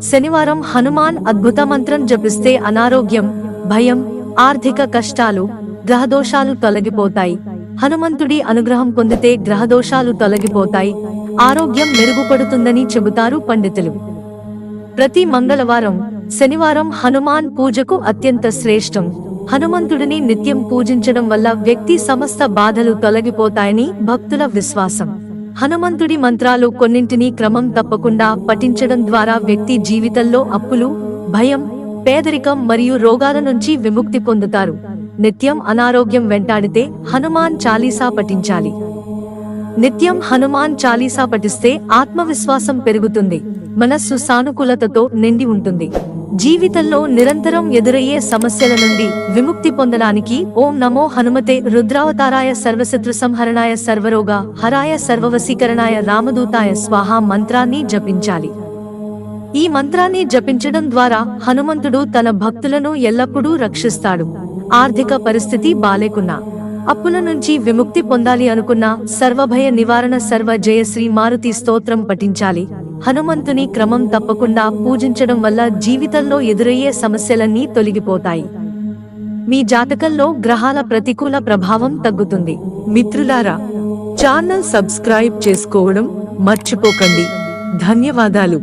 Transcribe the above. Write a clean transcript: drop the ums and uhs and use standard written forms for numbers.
శనివారం హనుమాన్ అద్భుత మంత్రం జపిస్తే అనారోగ్యం, భయం, ఆర్థిక కష్టాలు, గ్రహదోషాలు తొలగిపోతాయి. హనుమంతుడి అనుగ్రహం పొందితే గ్రహదోషాలు తొలగిపోతాయి, ఆరోగ్యం మెరుగుపడుతుందని చెబుతారు పండితులు. ప్రతి మంగళవారం, శనివారం హనుమాన్ పూజకు అత్యంత శ్రేష్టం. హనుమంతుడిని నిత్యం పూజించడం వల్ల వ్యక్తి సమస్త బాధలు తొలగిపోతాయని భక్తుల విశ్వాసం. హనుమంతుడి మంత్రాలు కొన్నింటిని క్రమం తప్పకుండా పఠించడం ద్వారా వ్యక్తి జీవితంలో అప్పులు, భయం, పేదరికం మరియు రోగాల నుంచి విముక్తి పొందుతారు. నిత్యం అనారోగ్యం వెంటాడితే హనుమాన్ చాలీసా పఠించాలి. నిత్యం హనుమాన్ చాలీసా పఠిస్తే ఆత్మవిశ్వాసం పెరుగుతుంది, మనస్సు సానుకూలతతో నిండి ఉంటుంది. జీవితంలో నిరంతరం ఎదురయ్యే సమస్యల నుండి విముక్తి పొందడానికి ఓం నమో హనుమతే రుద్రావతారాయ సర్వశత్రు సంహరణాయ సర్వరోగ హరాయ సర్వవశీకరణాయ రామదూతాయ స్వాహ మంత్రాన్ని జపించాలి. ఈ మంత్రాన్ని జపించడం ద్వారా హనుమంతుడు తన భక్తులను ఎల్లప్పుడూ రక్షిస్తాడు. ఆర్థిక పరిస్థితి బాలేకున్నా, అప్పుల నుంచి విముక్తి పొందాలి అనుకున్న సర్వభయ నివారణ సర్వ జయశ్రీ మారుతి స్తోత్రం పఠించాలి. హనుమంతుని క్రమం తప్పకుండా పూజించడం వల్ల జీవితంలో ఎదురయ్యే సమస్యలన్నీ తొలగిపోతాయి. మీ జాతకంలో గ్రహాల ప్రతికూల ప్రభావం తగ్గుతుంది. మిత్రులారా, ఛానల్ సబ్స్క్రైబ్ చేసుకోవడం మర్చిపోకండి. ధన్యవాదాలు.